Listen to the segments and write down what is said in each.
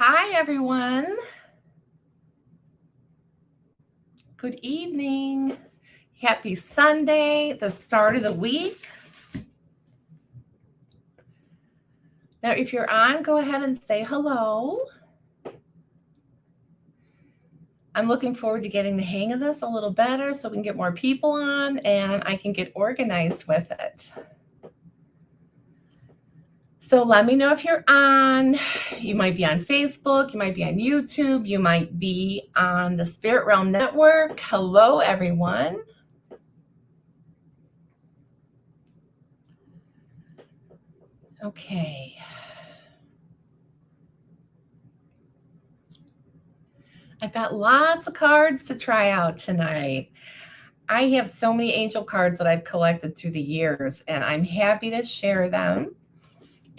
Hi, everyone. Good evening. Happy Sunday, the start of the week. Now, if you're on, go ahead and say hello. I'm looking forward to getting the hang of this a little better so we can get more people on and I can get organized with it. So let me know if you're on. You might be on Facebook, you might be on YouTube, you might be on the Spirit Realm Network. Hello, everyone. Okay. I've got lots of cards to try out tonight. I have so many angel cards that I've collected through the years, and I'm happy to share them.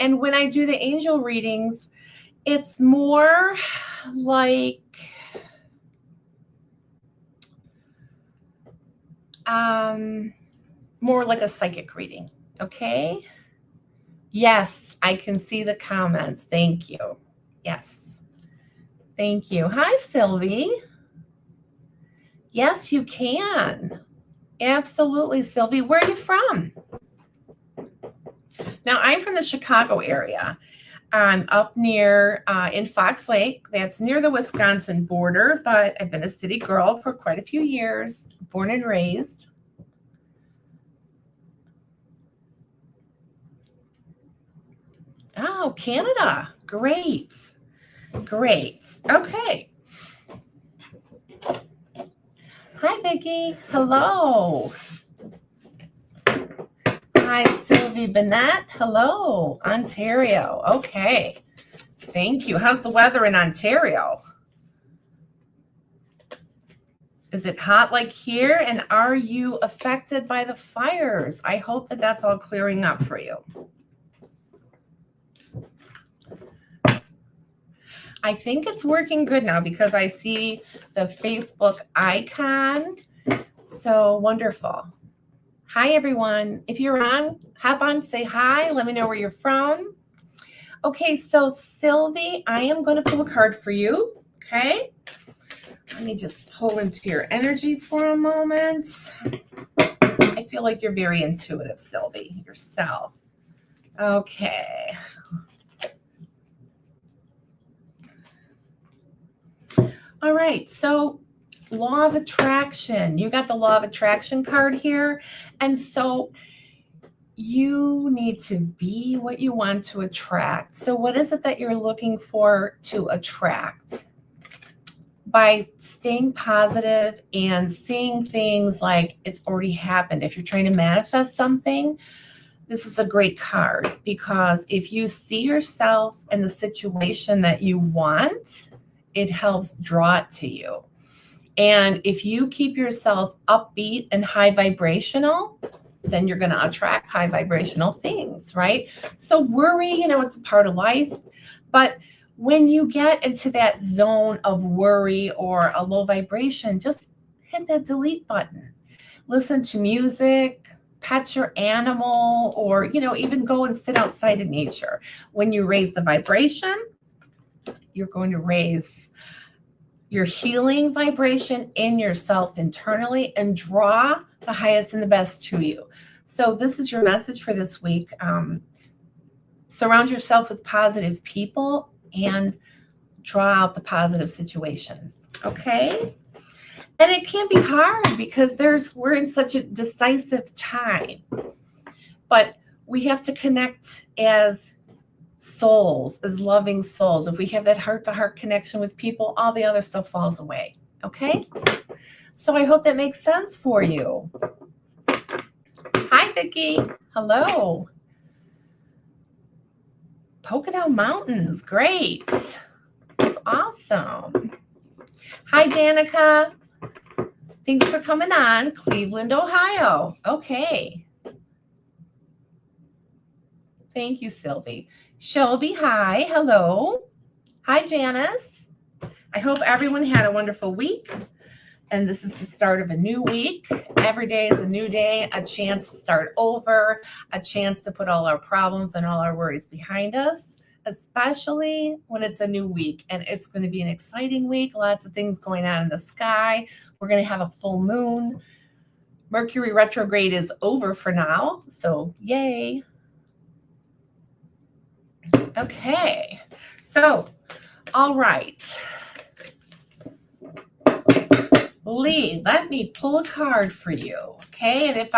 And when I do the angel readings, it's more like a psychic reading, okay? Yes, I can see the comments. Thank you. Yes. Thank you. Hi, Sylvie. Yes, you can. Absolutely, Sylvie. Where are you from? Now, I'm from the Chicago area. I'm up near in Fox Lake. That's near the Wisconsin border, but I've been a city girl for quite a few years, born and raised. Oh, Canada. Great. Great. Okay. Hi, Vicki. Hello. Hi, Sylvie Bennett. Hello, Ontario. Okay. Thank you. How's the weather in Ontario? Is it hot like here? And are you affected by the fires? I hope that that's all clearing up for you. I think it's working good now because I see the Facebook icon. So wonderful. Hi, everyone. If you're on, hop on, say hi. Let me know where you're from. Okay, so Sylvie, I am going to pull a card for you. Okay. Let me just pull into your energy for a moment. I feel like you're very intuitive, Sylvie, yourself. Okay. All right, so law of attraction. You got the law of attraction card here. And so you need to be what you want to attract. So what is it that you're looking for to attract? By staying positive and seeing things like it's already happened. If you're trying to manifest something, this is a great card because if you see yourself in the situation that you want, it helps draw it to you. And if you keep yourself upbeat and high vibrational, then you're going to attract high vibrational things, right? So worry, it's a part of life. But when you get into that zone of worry or a low vibration, just hit that delete button. Listen to music, pet your animal, or, even go and sit outside in nature. When you raise the vibration, you're going to raise your healing vibration in yourself internally and draw the highest and the best to you. So this is your message for this week. Surround yourself with positive people and draw out the positive situations. Okay. And it can be hard because we're in such a decisive time, but we have to connect as souls, as loving souls. If we have that heart-to-heart connection with people, all the other stuff falls away. Okay? So I hope that makes sense for you. Hi, Vicki. Hello. Pocono Mountains. Great. That's awesome. Hi, Danica. Thanks for coming on. Cleveland, Ohio. Okay. Thank you, Sylvie. Shelby, hi. Hello. Hi, Janice. I hope everyone had a wonderful week. And this is the start of a new week. Every day is a new day, a chance to start over, a chance to put all our problems and all our worries behind us, especially when it's a new week, and it's going to be an exciting week. Lots of things going on in the sky. We're going to have a full moon. Mercury retrograde is over for now, so yay. Okay, so all right. Lee, let me pull a card for you, okay? And if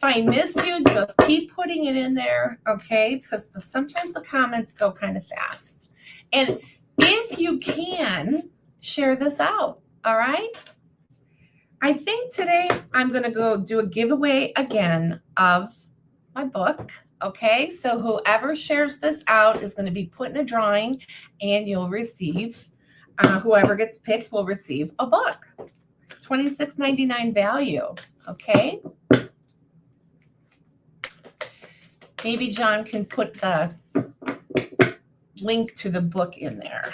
I miss you, just keep putting it in there, okay? Because sometimes the comments go kind of fast. And if you can, share this out, all right? I think today I'm going to go do a giveaway again of my book, okay? So whoever shares this out is going to be put in a drawing, and you'll receive, whoever gets picked will receive a book. $26.99 value, okay? Maybe John can put the link to the book in there.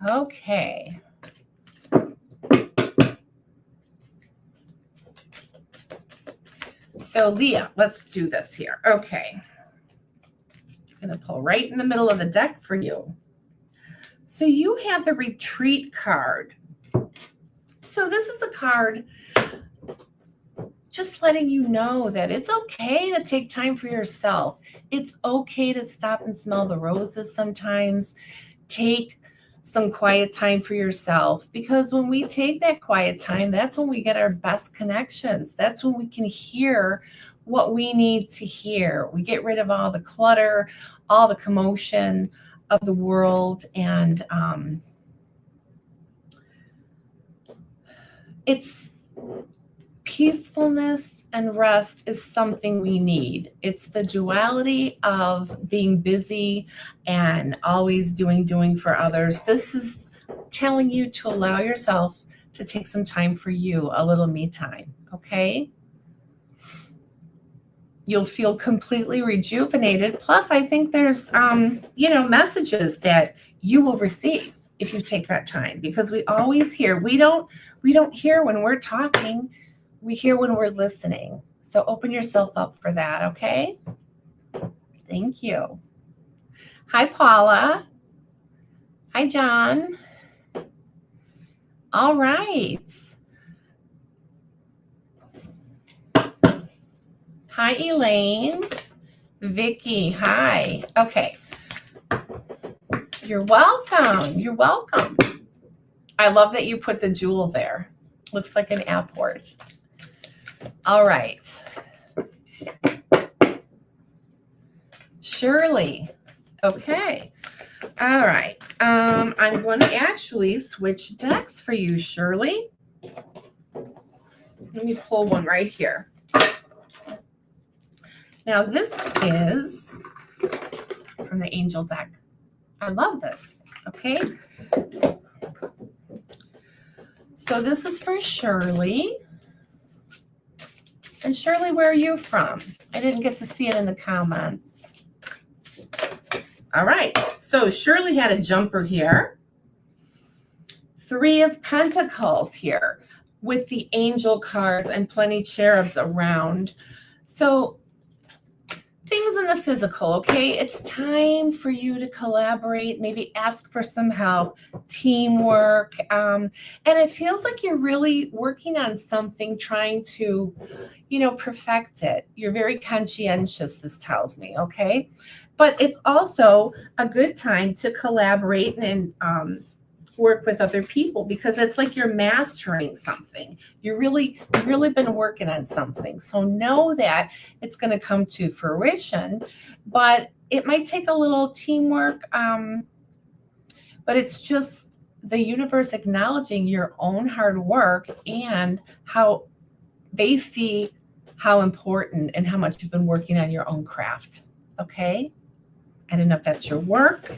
Okay. So Leah, let's do this here. Okay. I'm going to pull right in the middle of the deck for you. So you have the retreat card. So this is a card just letting you know that it's okay to take time for yourself. It's okay to stop and smell the roses sometimes. Take some quiet time for yourself, because when we take that quiet time, that's when we get our best connections. That's when we can hear what we need to hear. We get rid of all the clutter, all the commotion of the world, and it's peacefulness and rest is something we need. It's the duality of being busy and always doing for others. This is telling you to allow yourself to take some time for you, a little me time, okay? You'll feel completely rejuvenated. Plus, I think there's, messages that you will receive if you take that time, because we always hear. We don't hear when we're talking. We hear when we're listening. So open yourself up for that, okay? Thank you. Hi, Paula. Hi, John. All right. Hi, Elaine. Vicky, hi. Okay. You're welcome. You're welcome. I love that you put the jewel there. Looks like an airport. All right. Shirley. Okay. All right. I'm going to actually switch decks for you, Shirley. Let me pull one right here. Now, this is from the Angel deck. I love this. Okay. So this is for Shirley. And Shirley, where are you from? I didn't get to see it in the comments. All right. So Shirley had a jumper here. 3 of Pentacles here with the angel cards and plenty cherubs around. So things in the physical, okay? It's time for you to collaborate, maybe ask for some help, teamwork. And it feels like you're really working on something, trying to, perfect it. You're very conscientious, this tells me, okay? But it's also a good time to collaborate and work with other people, because it's like you're mastering something. You've really been working on something. So know that it's going to come to fruition, but it might take a little teamwork. But it's just the universe acknowledging your own hard work and how they see how important and how much you've been working on your own craft. Okay. I don't know if that's your work,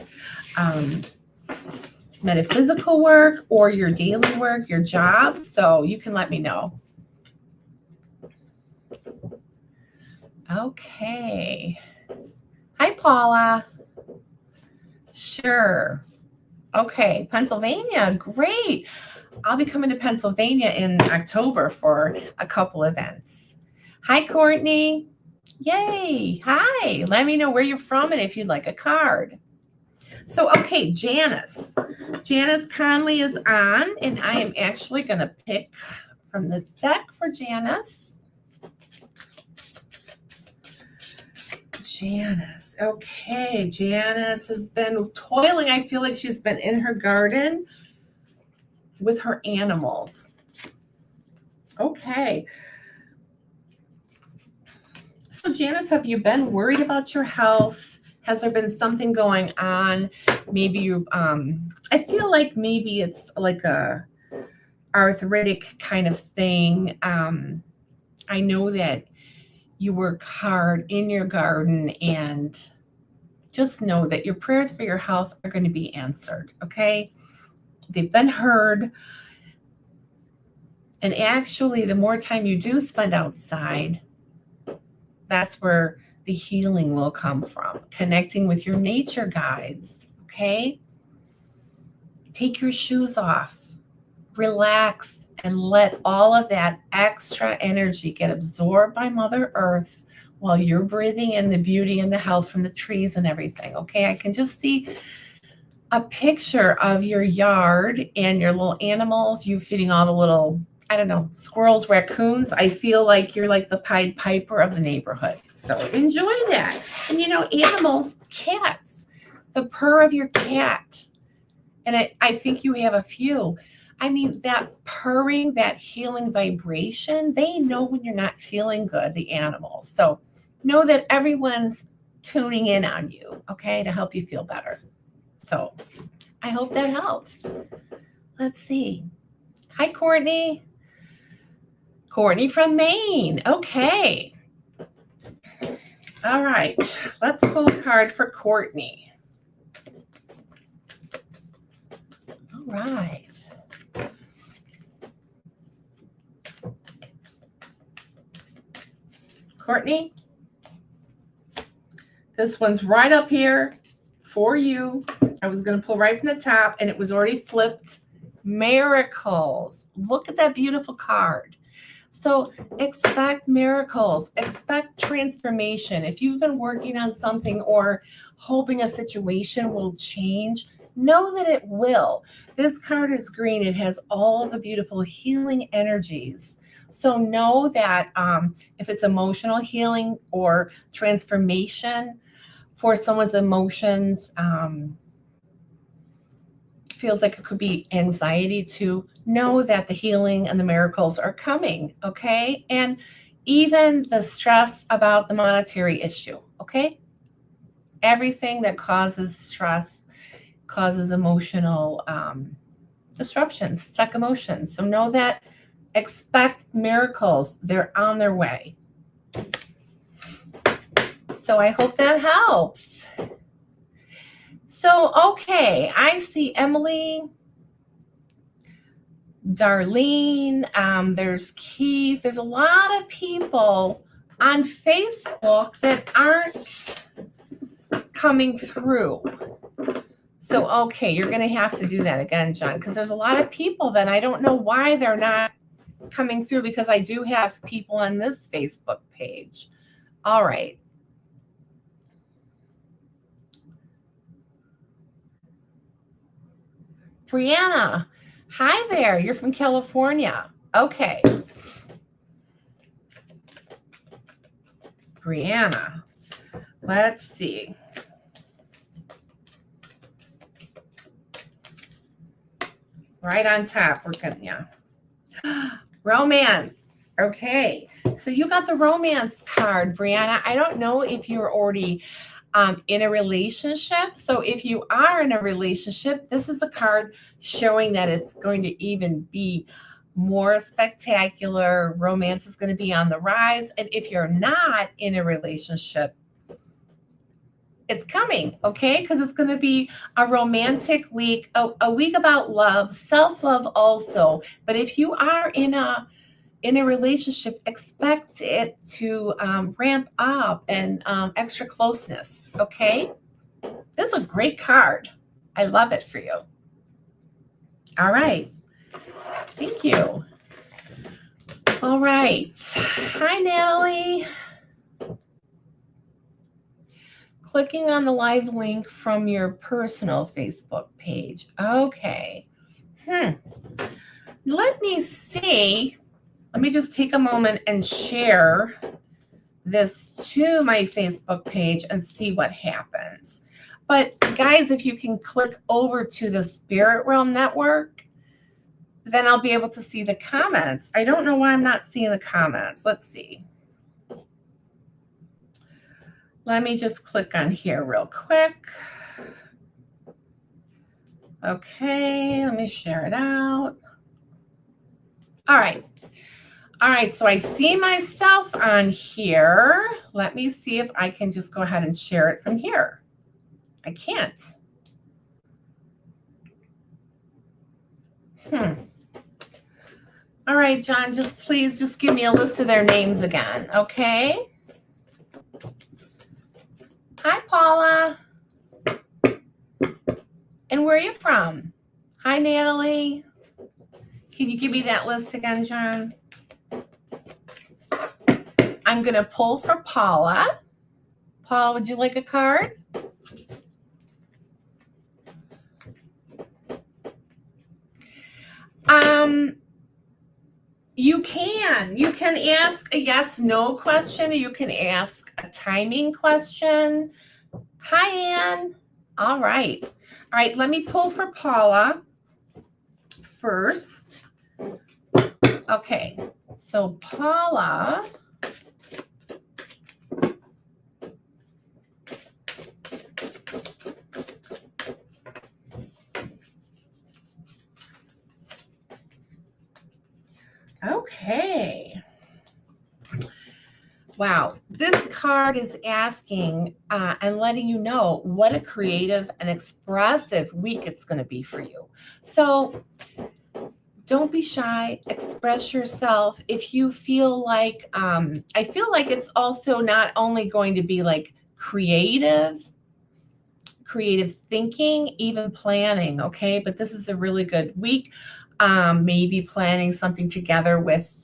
metaphysical work, or your daily work, your job. So you can let me know. Okay. Hi, Paula. Sure. Okay. Pennsylvania. Great. I'll be coming to Pennsylvania in October for a couple events. Hi, Courtney. Yay. Hi. Let me know where you're from and if you'd like a card. So, okay, Janice. Janice Conley is on, and I am actually going to pick from this deck for Janice. Janice. Okay, Janice has been toiling. I feel like she's been in her garden with her animals. Okay. So, Janice, have you been worried about your health? Has there been something going on? Maybe you, I feel like maybe it's like a arthritic kind of thing. I know that you work hard in your garden, and just know that your prayers for your health are going to be answered, okay? They've been heard. And actually, the more time you do spend outside, that's where the healing will come from. Connecting with your nature guides, okay? Take your shoes off, relax, and let all of that extra energy get absorbed by Mother Earth while you're breathing in the beauty and the health from the trees and everything, okay? I can just see a picture of your yard and your little animals, you feeding all the little, I don't know, squirrels, raccoons. I feel like you're like the Pied Piper of the neighborhood. So enjoy that. And you know, animals, cats, the purr of your cat. And I think you have a few. I mean, that purring, that healing vibration, they know when you're not feeling good, the animals. So know that everyone's tuning in on you, okay, to help you feel better. So I hope that helps. Let's see. Hi, Courtney. Courtney from Maine. Okay. All right. Let's pull a card for Courtney. All right. Courtney, this one's right up here for you. I was going to pull right from the top, and it was already flipped. Miracles. Look at that beautiful card. So expect miracles, expect transformation. If you've been working on something or hoping a situation will change, know that it will. This card is green. It has all the beautiful healing energies. So know that if it's emotional healing or transformation for someone's emotions, feels like it could be anxiety, to know that the healing and the miracles are coming, okay? And even the stress about the monetary issue, okay? Everything that causes stress causes emotional disruptions, stuck emotions. So know that, expect miracles. They're on their way. So I hope that helps. So, okay, I see Emily, Darlene, there's Keith. There's a lot of people on Facebook that aren't coming through. So, okay, you're going to have to do that again, John, because there's a lot of people that I don't know why they're not coming through, because I do have people on this Facebook page. All right. Brianna, hi there. You're from California. Okay. Brianna, let's see. Right on top, we're gonna, yeah. Romance. Okay. So you got the romance card, Brianna. I don't know if you're already in a relationship. So if you are in a relationship, this is a card showing that it's going to even be more spectacular. Romance is going to be on the rise. And if you're not in a relationship, it's coming, okay? Because it's going to be a romantic week, a week about love, self-love also. But if you are in a relationship, expect it to ramp up and extra closeness, okay? This is a great card. I love it for you. All right. Thank you. All right. Hi, Natalie. clicking on the live link from your personal Facebook page. Okay. Let me see. Let me just take a moment and share this to my Facebook page and see what happens. But guys, if you can click over to the Spirit Realm Network, then I'll be able to see the comments. I don't know why I'm not seeing the comments. Let's see. Let me just click on here real quick. Okay, let me share it out. All right. All right, so I see myself on here. Let me see if I can just go ahead and share it from here. I can't. All right, John, please give me a list of their names again, okay? Hi, Paula. And where are you from? Hi, Natalie. Can you give me that list again, John? I'm going to pull for Paula. Paula, would you like a card? You can ask a yes/no question, or you can ask a timing question. Hi, Ann. All right. Let me pull for Paula first. Okay, so Paula. Okay. Wow, this card is asking and letting you know what a creative and expressive week it's going to be for you. So don't be shy, express yourself. If you feel like, I feel like it's also not only going to be like creative thinking, even planning, okay? But this is a really good week. Maybe planning something together with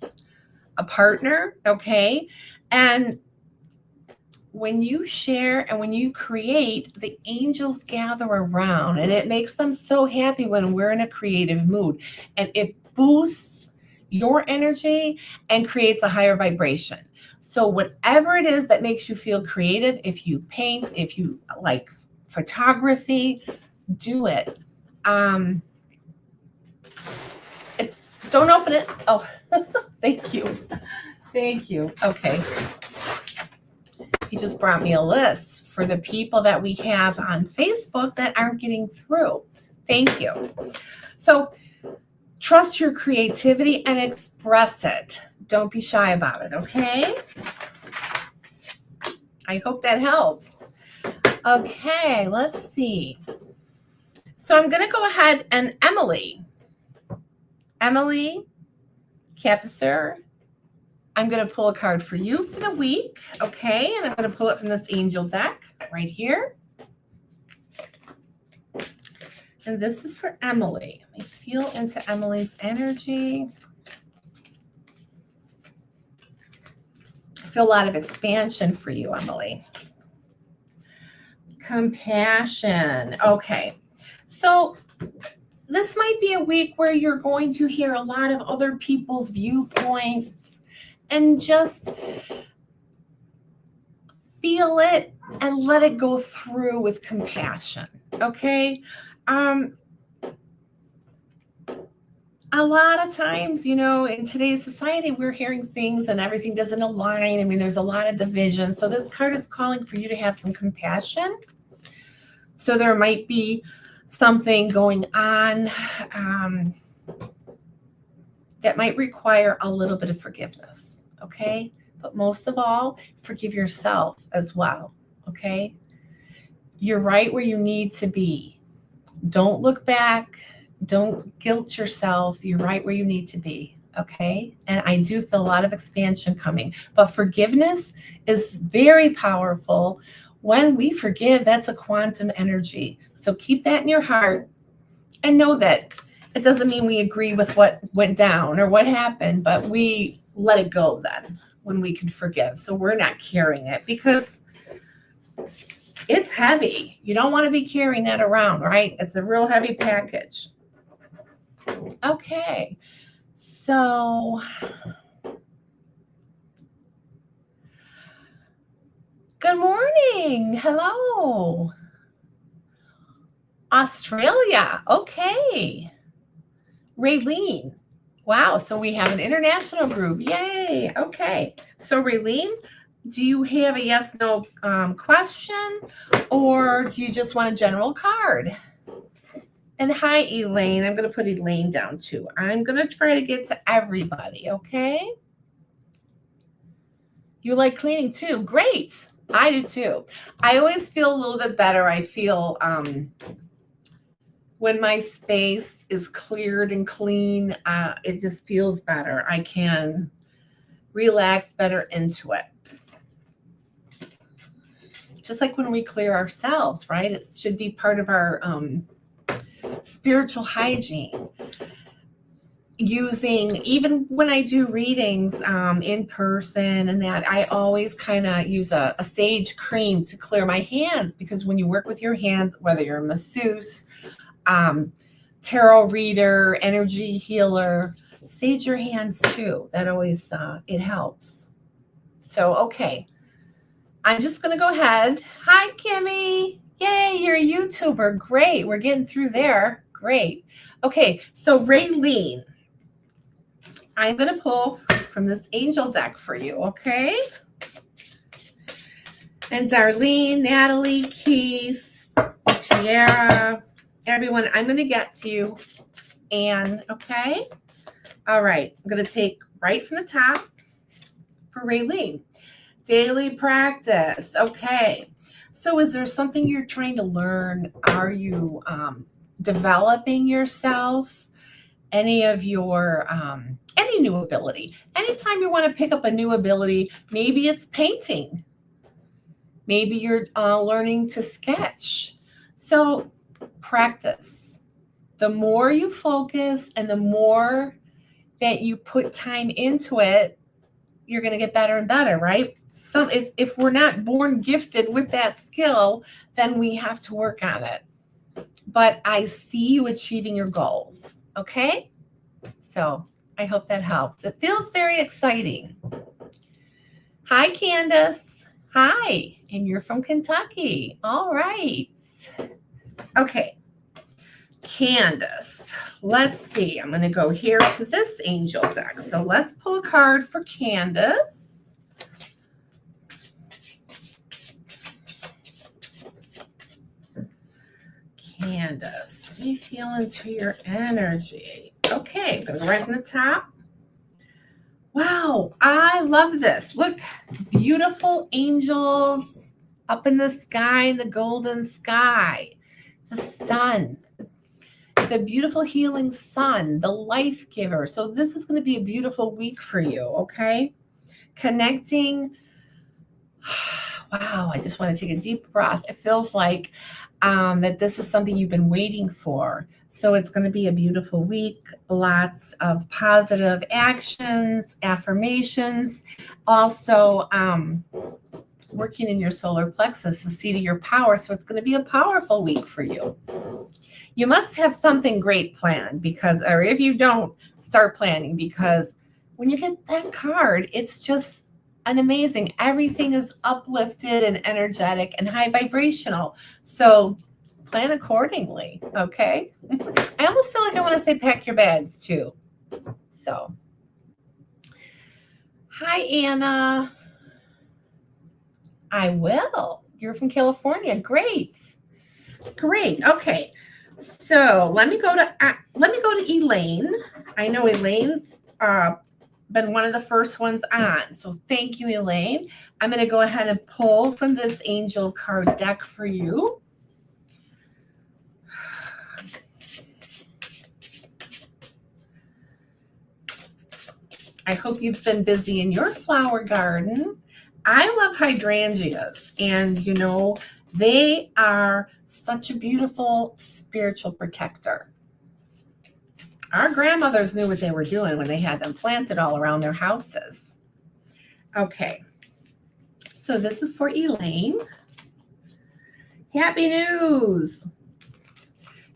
a partner, okay? And when you share and when you create, the angels gather around, and it makes them so happy when we're in a creative mood, and it boosts your energy and creates a higher vibration. So whatever it is that makes you feel creative, if you paint, if you like photography, do it. Don't open it. Oh, thank you. Thank you. Okay. He just brought me a list for the people that we have on Facebook that aren't getting through. Thank you. So trust your creativity and express it. Don't be shy about it, okay? I hope that helps. Okay, let's see. So I'm going to go ahead and Emily Capisser, I'm going to pull a card for you for the week, okay? And I'm going to pull it from this angel deck right here. And this is for Emily. Let me feel into Emily's energy. I feel a lot of expansion for you, Emily. Compassion. Okay. So this might be a week where you're going to hear a lot of other people's viewpoints and just feel it and let it go through with compassion, okay? A lot of times, you know, in today's society, we're hearing things and everything doesn't align. I mean, there's a lot of division. So this card is calling for you to have some compassion. So there might be something going on that might require a little bit of forgiveness, okay? But most of all, forgive yourself as well, okay? You're right where you need to be. Don't look back. Don't guilt yourself. You're right where you need to be, okay? And I do feel a lot of expansion coming. But forgiveness is very powerful. When we forgive, that's a quantum energy. So keep that in your heart and know that it doesn't mean we agree with what went down or what happened, but we let it go then when we can forgive. So we're not carrying it because It's heavy. You don't want to be carrying that around, right? It's a real heavy package. Okay. So good morning. Hello. Australia. Okay. Raylene. Wow. So we have an international group. Yay. Okay. So Raylene, do you have a yes/no question, or do you just want a general card? And hi, Elaine. I'm going to put Elaine down too. I'm going to try to get to everybody. Okay. You like cleaning too. Great. I do too. I always feel a little bit better. I feel when my space is cleared and clean, it just feels better. I can relax better into it. Just like when we clear ourselves, right? It should be part of our spiritual hygiene. Even when I do readings in person and that, I always kind of use a sage cream to clear my hands, because when you work with your hands, whether you're a masseuse, tarot reader, energy healer, sage your hands too. That always, it helps. So, okay. I'm just going to go ahead. Hi, Kimmy. Yay, you're a YouTuber. Great. We're getting through there. Great. Okay, so Raylene, I'm going to pull from this angel deck for you, okay? And Darlene, Natalie, Keith, Tiara, everyone, I'm going to get to you. Anne, okay? All right, I'm going to take right from the top for Raylene. Daily practice. Okay. So is there something you're trying to learn? Are you developing yourself? Any of your, any new ability? Anytime you want to pick up a new ability, maybe it's painting. Maybe you're learning to sketch. So practice. The more you focus and the more that you put time into it, you're going to get better and better, right? So if we're not born gifted with that skill, then we have to work on it. But I see you achieving your goals, okay? So I hope that helps. It feels very exciting. Hi, Candace. Hi, and you're from Kentucky. All right. Okay, Candace. Let's see. I'm going to go here to this angel deck. So let's pull a card for Candace. Candace, let me feel into your energy. Okay, I'm going to go right from the top. Wow, I love this. Look, beautiful angels up in the sky, in the golden sky. The sun, the beautiful healing sun, the life giver. So this is going to be a beautiful week for you, okay? Connecting. Wow, I just want to take a deep breath. It feels like that this is something you've been waiting for. So it's going to be a beautiful week, lots of positive actions, affirmations, also working in your solar plexus, the seat of your power. So it's going to be a powerful week for you. You must have something great planned, because, or if you don't, start planning, because when you get that card, it's just an amazing. Everything is uplifted and energetic and high vibrational. So plan accordingly, okay? I almost feel like I want to say pack your bags too. So, hi, Anna. I will. You're from California. Great. Great. Okay. So let me go to Elaine. I know Elaine's been one of the first ones on. So thank you, Elaine. I'm going to go ahead and pull from this angel card deck for you. I hope you've been busy in your flower garden. I love hydrangeas, and you know, they are such a beautiful spiritual protector. Our grandmothers knew what they were doing when they had them planted all around their houses. Okay, so this is for Elaine. Happy news.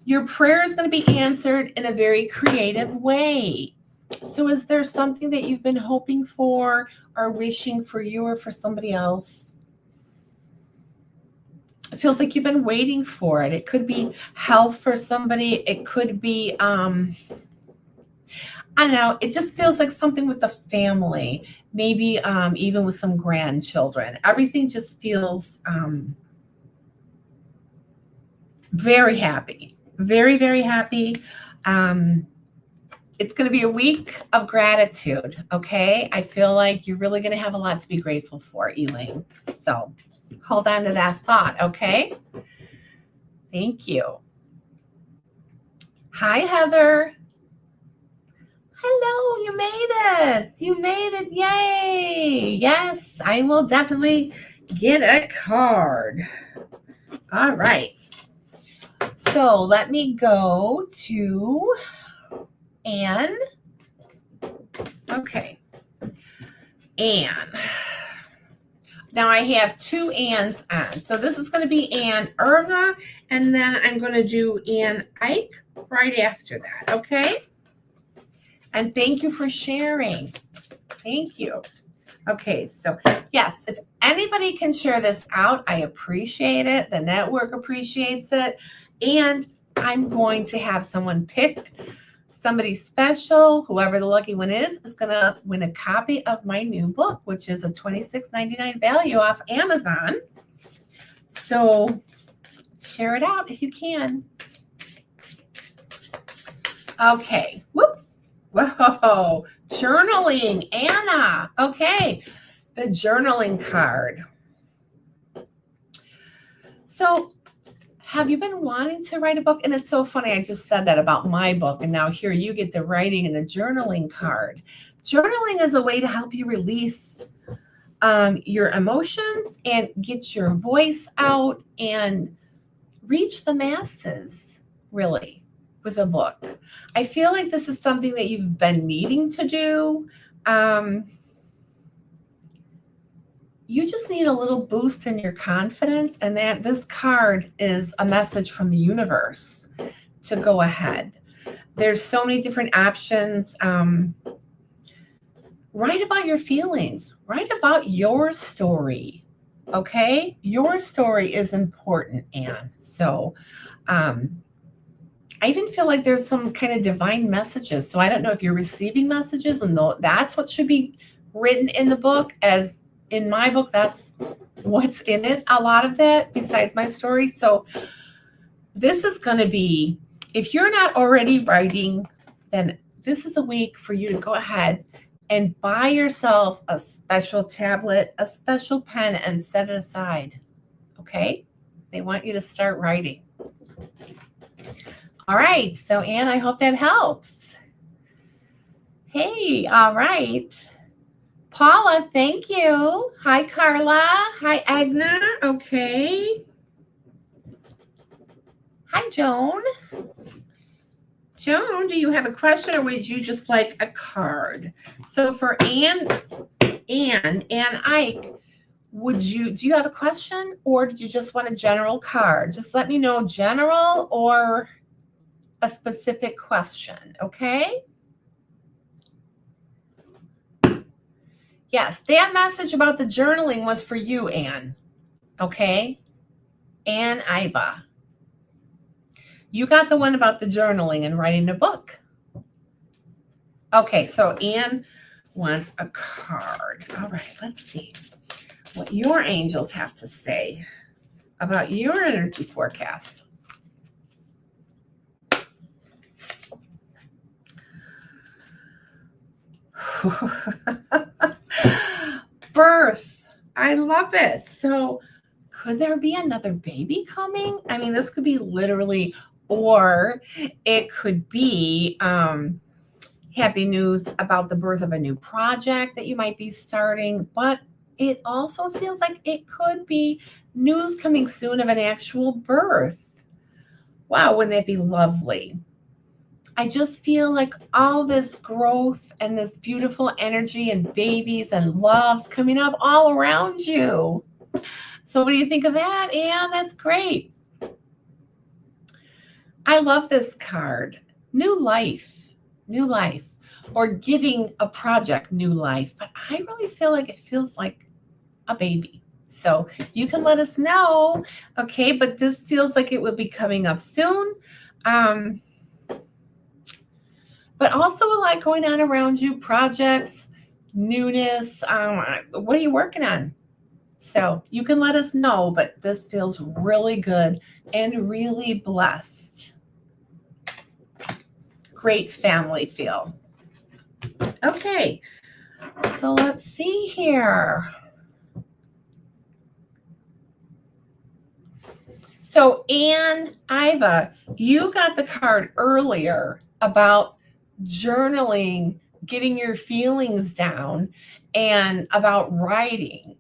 Your prayer is going to be answered in a very creative way. So is there something that you've been hoping for or wishing for you or for somebody else? It feels like you've been waiting for it. It could be health for somebody. It could be, I don't know. It just feels like something with the family, maybe even with some grandchildren. Everything just feels very happy, very, very happy. It's going to be a week of gratitude, okay? I feel like you're really going to have a lot to be grateful for, Elaine. So hold on to that thought, okay? Thank you. Hi, Heather. Hello, you made it. You made it. Yay. Yes, I will definitely get a card. All right. So let me go to Anne. Okay. Anne. Now I have two Anns on. So this is going to be Ann Irva, and then I'm going to do Ann Ike right after that, okay? And thank you for sharing. Thank you. Okay, so yes, if anybody can share this out, I appreciate it. The network appreciates it. And I'm going to have someone pick somebody special. Whoever the lucky one is going to win a copy of my new book, which is a $26.99 value off Amazon. So share it out if you can. Okay. Whoop. Whoa, journaling, Anna. Okay, the journaling card. So have you been wanting to write a book? And it's so funny, I just said that about my book, and now here you get the writing and the journaling card. Journaling is a way to help you release your emotions and get your voice out and reach the masses, really, with a book. I feel like this is something that you've been needing to do. You just need a little boost in your confidence, and that this card is a message from the universe to go ahead. There's so many different options. Write about your feelings. Write about your story. Okay? Your story is important, Anne. So, I even feel like there's some kind of divine messages. So I don't know if you're receiving messages, and that's what should be written in the book. As in my book, that's what's in it, a lot of that, besides my story. So this is going to be, if you're not already writing, then this is a week for you to go ahead and buy yourself a special tablet, a special pen, and set it aside. Okay? They want you to start writing. All right, so Anne, I hope that helps. Hey, all right. Paula, thank you. Hi, Carla. Hi, Agna. Okay. Hi, Joan. Joan, do you have a question, or would you just like a card? So for Anne Ike, do you have a question, or did you just want a general card? Just let me know, general or a specific question, okay? Yes, that message about the journaling was for you, Anne. Okay? Anne Iba. You got the one about the journaling and writing a book. Okay, so Anne wants a card. All right, let's see what your angels have to say about your energy forecast. Birth. I love it. So could there be another baby coming? I mean, this could be literally, or it could be happy news about the birth of a new project that you might be starting, but it also feels like it could be news coming soon of an actual birth. Wow, wouldn't that be lovely? I just feel like all this growth and this beautiful energy and babies and loves coming up all around you. So what do you think of that, Anne? That's great. I love this card. New life, or giving a project new life. But I really feel like it feels like a baby. So you can let us know, okay? But this feels like it will be coming up soon. But also a lot going on around you, projects, newness. What are you working on? So you can let us know, but this feels really good and really blessed. Great family feel. Okay, so let's see here. So Anne, Iva, you got the card earlier about journaling, getting your feelings down, and about writing.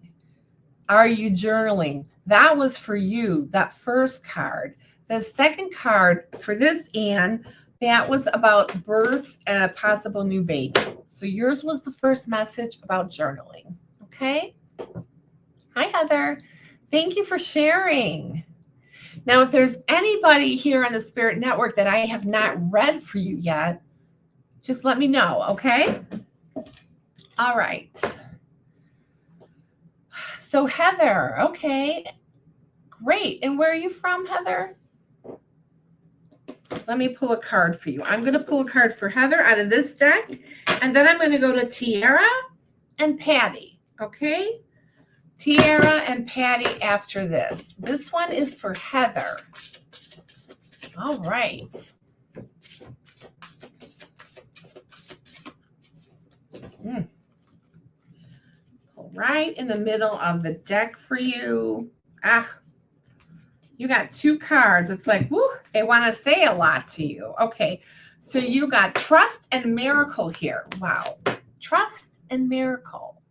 Are you journaling? That was for you, that first card. The second card for this, Anne, that was about birth and a possible new baby. So yours was the first message about journaling. Okay? Hi, Heather. Thank you for sharing. Now, if there's anybody here on the Spirit Network that I have not read for you yet, just let me know, okay? All right. So Heather, okay, great. And where are you from, Heather? Let me pull a card for you. I'm going to pull a card for Heather out of this deck, and then I'm going to go to Tiara and Patty, okay? Tiara and Patty after this. This one is for Heather. All right. Right in the middle of the deck for you. You got two cards. It's like, whoo, they want to say a lot to you. Okay, so you got trust and miracle here. Wow, trust and miracle.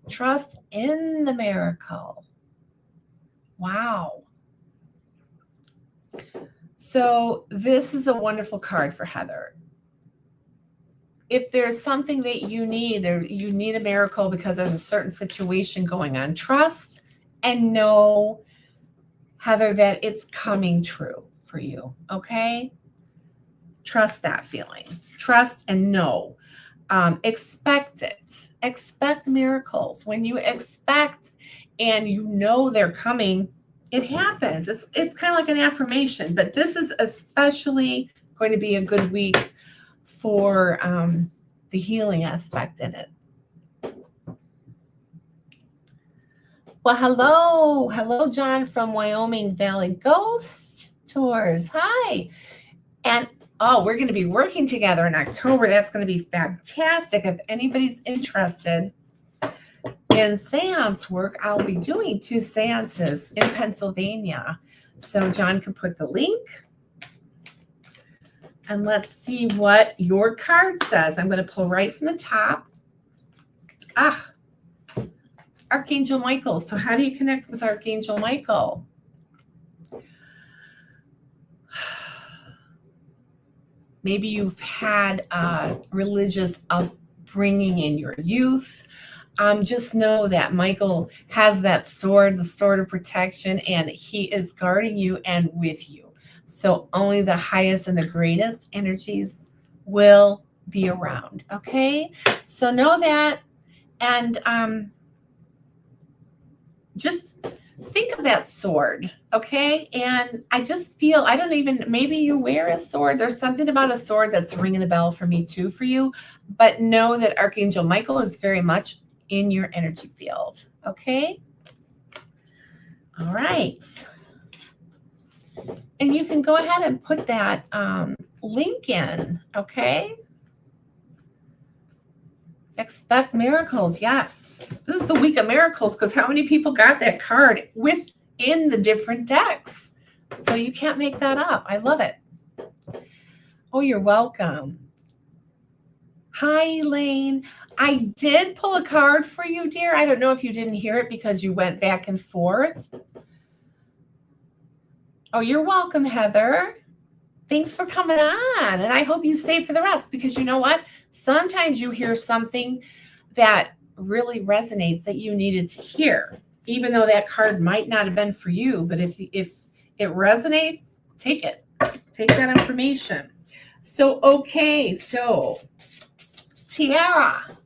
Trust in the miracle. Wow. So this is a wonderful card for Heather. If there's something that you need a miracle because there's a certain situation going on, trust and know, Heather, that it's coming true for you, okay? Trust that feeling. Trust and know. Expect it. Expect miracles. When you expect and you know they're coming, it happens. It's kind of like an affirmation, but this is especially going to be a good week for the healing aspect in it. Well, hello, John from Wyoming Valley Ghost Tours. Hi. And we're going to be working together in October. That's going to be fantastic. If anybody's interested in seance work, I'll be doing 2 seances in Pennsylvania. So John can put the link. And let's see what your card says. I'm going to pull right from the top. Archangel Michael. So how do you connect with Archangel Michael? Maybe you've had a religious upbringing in your youth. Just know that Michael has that sword, the sword of protection, and he is guarding you and with you. So only the highest and the greatest energies will be around, okay? So know that, and just think of that sword, okay? And I just feel, maybe you wear a sword. There's something about a sword that's ringing a bell for me too for you, but know that Archangel Michael is very much in your energy field, okay? All right. And you can go ahead and put that link in, okay? Expect miracles, yes. This is a week of miracles because how many people got that card within the different decks? So you can't make that up. I love it. Oh, you're welcome. Hi, Elaine. I did pull a card for you, dear. I don't know if you didn't hear it because you went back and forth. Oh, you're welcome, Heather. Thanks for coming on. And I hope you stay for the rest because you know what? Sometimes you hear something that really resonates that you needed to hear. even though that card might not have been for you, but if it resonates, take it. Take that information. So, okay, so Tiara,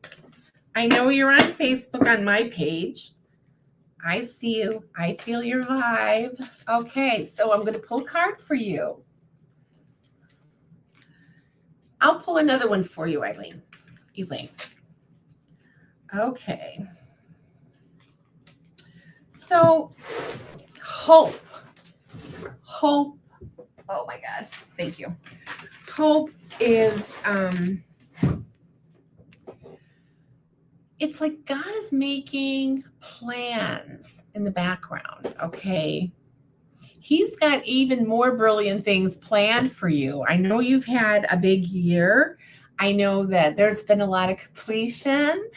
I know you're on Facebook on my page. I see you. I feel your vibe. Okay, so I'm going to pull a card for you. I'll pull another one for you, Elaine. Okay. So, hope. Oh my God. Thank you. Hope is, it's like God is making plans in the background, okay? He's got even more brilliant things planned for you. I know you've had a big year. I know that there's been a lot of completion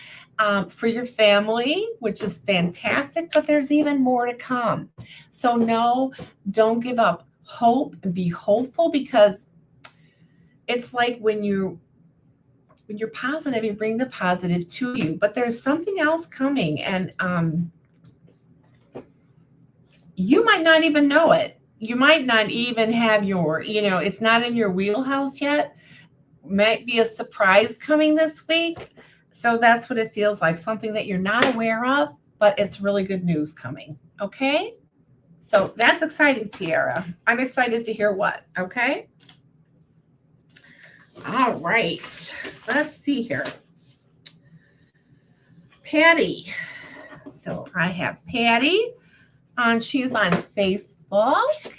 for your family, which is fantastic, but there's even more to come. So no, don't give up hope and be hopeful, because it's like when you're positive, you bring the positive to you, but there's something else coming, and you might not even know it. You might not even have it's not in your wheelhouse yet. Might be a surprise coming this week. So that's what it feels like, something that you're not aware of, but it's really good news coming. Okay? So that's exciting, Tiara. I'm excited to hear what. Okay? All right. Let's see here. Patty. So I have Patty. She's on Facebook.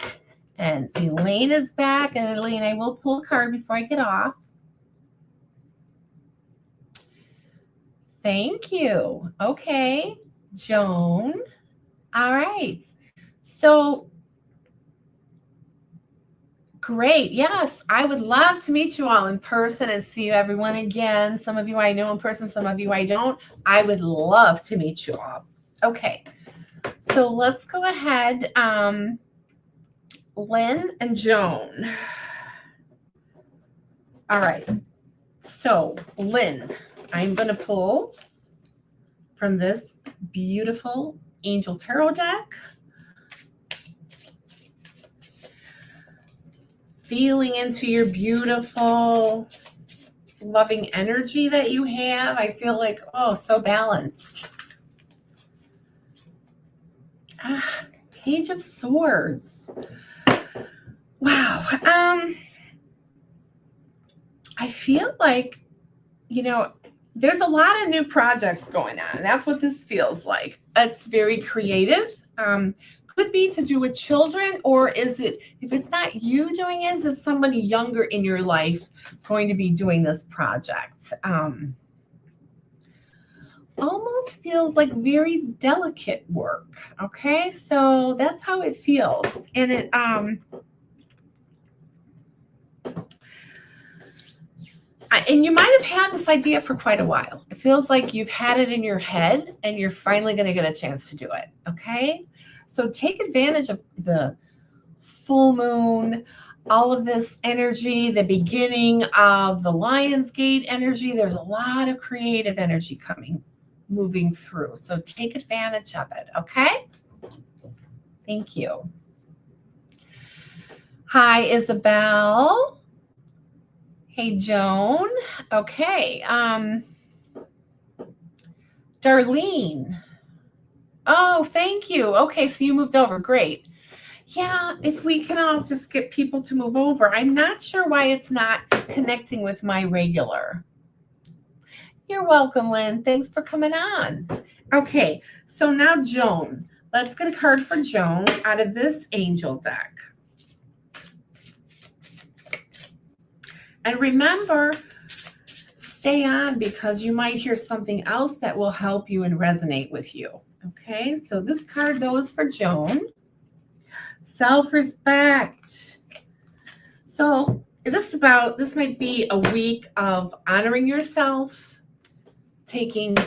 And Elaine is back. And Elaine, I will pull a card before I get off. Thank you. Okay. Joan. All right. So great. Yes, I would love to meet you all in person and see everyone again. Some of you I know in person, some of you I don't. I would love to meet you all. Okay. So let's go ahead. Lynn and Joan. All right. So Lynn, I'm going to pull from this beautiful Angel Tarot deck. Feeling into your beautiful, loving energy that you have. I feel like, so balanced. Page of Swords. Wow. I feel like, there's a lot of new projects going on. And that's what this feels like. It's very creative. Could be to do with children, or is it, if it's not you doing it, is it somebody younger in your life going to be doing this project? Almost feels like very delicate work. Okay, so that's how it feels. And it and you might have had this idea for quite a while. It feels like you've had it in your head and you're finally going to get a chance to do it. Okay, so take advantage of the full moon, all of this energy, the beginning of the Lionsgate energy. There's a lot of creative energy moving through. So take advantage of it. Okay. Thank you. Hi, Isabel. Hey, Joan. Okay. Darlene. Oh, thank you. Okay, so you moved over. Great. Yeah, if we can all just get people to move over. I'm not sure why it's not connecting with my regular. You're welcome, Lynn. Thanks for coming on. Okay, so now Joan. Let's get a card for Joan out of this angel deck. And remember, stay on, because you might hear something else that will help you and resonate with you. Okay, so this card, though, is for Joan. Self-respect. So this might be a week of honoring yourself, taking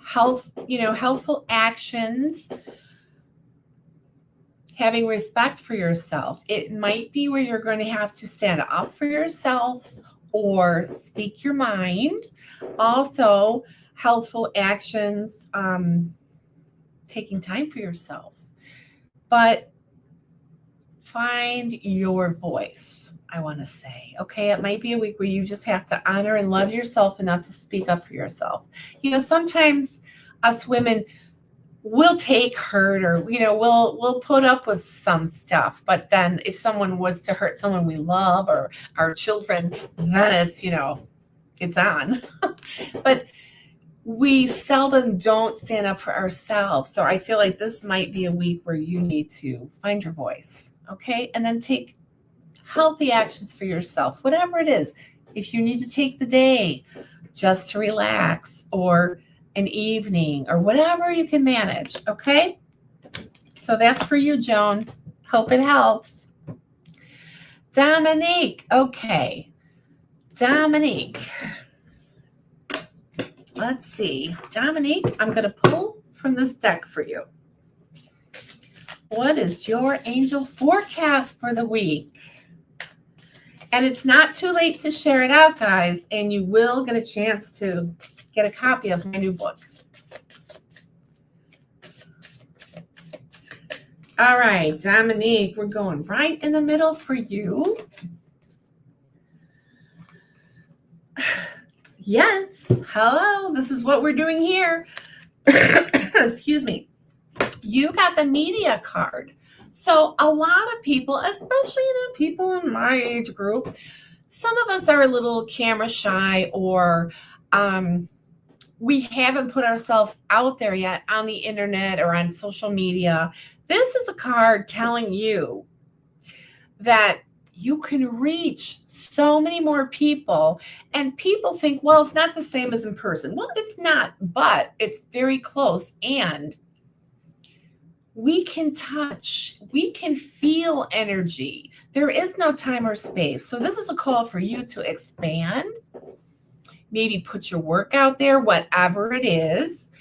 healthful actions, having respect for yourself. It might be where you're going to have to stand up for yourself or speak your mind. Also, healthful actions, taking time for yourself. But find your voice, I want to say. Okay, it might be a week where you just have to honor and love yourself enough to speak up for yourself. Sometimes us women will take hurt, or we'll put up with some stuff, but then if someone was to hurt someone we love or our children, then it's on. But we seldom don't stand up for ourselves. So I feel like this might be a week where you need to find your voice, okay? And then take healthy actions for yourself, whatever it is. If you need to take the day just to relax, or an evening, or whatever you can manage, okay? So that's for you, Joan. Hope it helps. Dominique, okay. Dominique. Let's see. Dominique, I'm going to pull from this deck for you. What is your angel forecast for the week? And it's not too late to share it out, guys, and you will get a chance to get a copy of my new book. All right, Dominique, we're going right in the middle for you. Yes, hello, this is what we're doing here. Excuse me. You got the media card. So a lot of people, especially people in my age group, some of us are a little camera shy, or we haven't put ourselves out there yet on the internet or on social media. This is a card telling you that you can reach so many more people. And people think, well, it's not the same as in person. Well, it's not, but it's very close. And we can touch, we can feel energy. There is no time or space. So this is a call for you to expand, maybe put your work out there, whatever it is,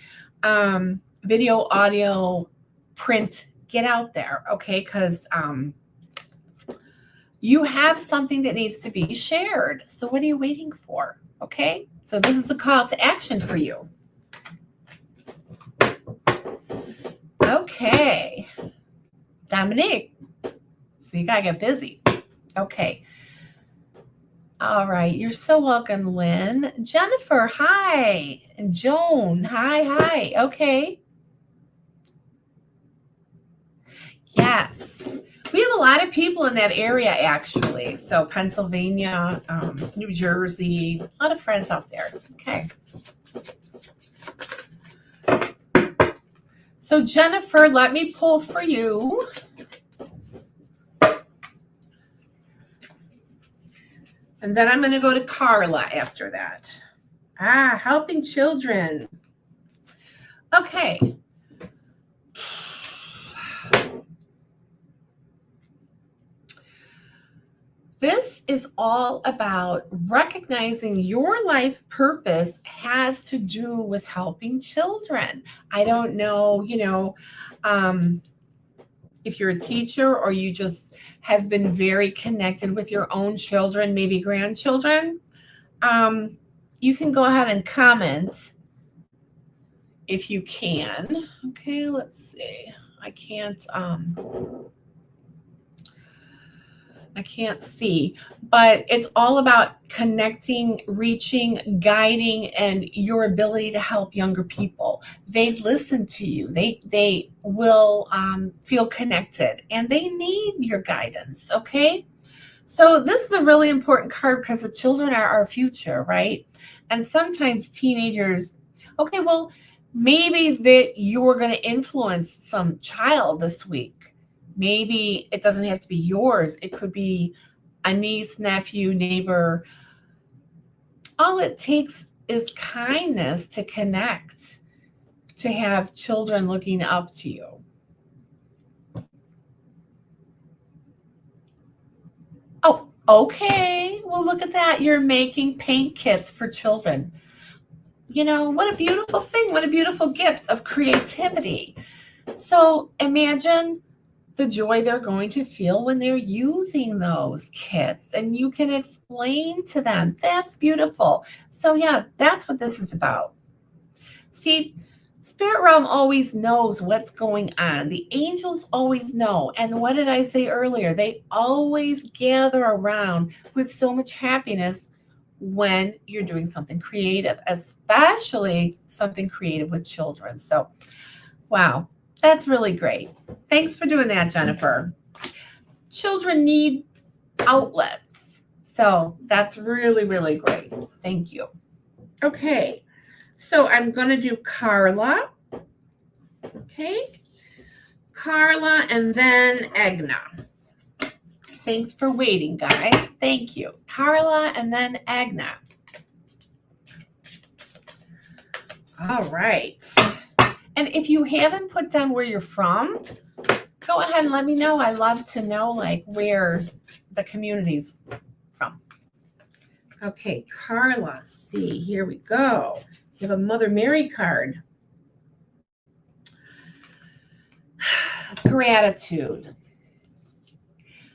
video, audio, print, get out there, okay? Because you have something that needs to be shared. So what are you waiting for, okay? So this is a call to action for you. Okay, Dominique, so you gotta get busy. Okay. All right, you're so welcome, Lynn. Jennifer, hi. And Joan, hi. Okay. Yes. We have a lot of people in that area, actually. So Pennsylvania, New Jersey, a lot of friends out there. Okay. So Jennifer, let me pull for you. And then I'm going to go to Carla after that. Helping children. Okay. This is all about recognizing your life purpose has to do with helping children. I don't know, if you're a teacher or you just have been very connected with your own children, maybe grandchildren. You can go ahead and comment if you can. Okay, let's see. I can't see, but it's all about connecting, reaching, guiding, and your ability to help younger people. They listen to you. They will feel connected, and they need your guidance, okay? So this is a really important card because the children are our future, right? And sometimes teenagers, okay, well, maybe that you're going to influence some child this week. Maybe it doesn't have to be yours. It could be a niece, nephew, neighbor. All it takes is kindness to connect, to have children looking up to you. Oh, okay. Well, look at that. You're making paint kits for children. What a beautiful thing. What a beautiful gift of creativity. So imagine the joy they're going to feel when they're using those kits, and you can explain to them. That's beautiful. So yeah, that's what this is about. See, Spirit realm always knows what's going on. The angels always know. And what did I say earlier? They always gather around with so much happiness when you're doing something creative, especially something creative with children. So, wow, that's really great. Thanks for doing that, Jennifer. Children need outlets. So that's really, really great. Thank you. Okay. So I'm going to do Carla. Okay. Carla and then Egna. Thanks for waiting, guys. Thank you. Carla and then Egna. All right. And if you haven't put down where you're from, go ahead and let me know. I love to know like where the community's from. Okay, Carla, see, here we go. You have a Mother Mary card. Gratitude.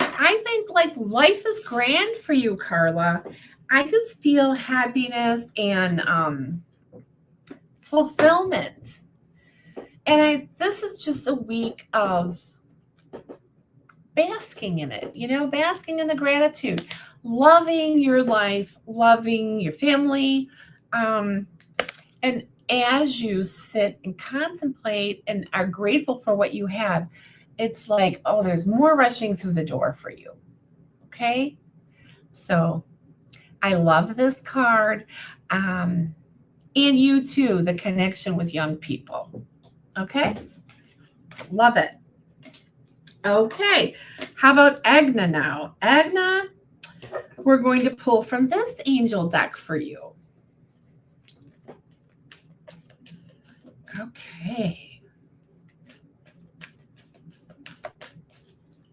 I think like life is grand for you, Carla. I just feel happiness and fulfillment. And this is just a week of basking in it, basking in the gratitude, loving your life, loving your family. And as you sit and contemplate and are grateful for what you have, it's like, oh, there's more rushing through the door for you. Okay. So I love this card. And you too, the connection with young people. Okay. Love it. Okay. How about Egna now? Egna, we're going to pull from this angel deck for you. Okay.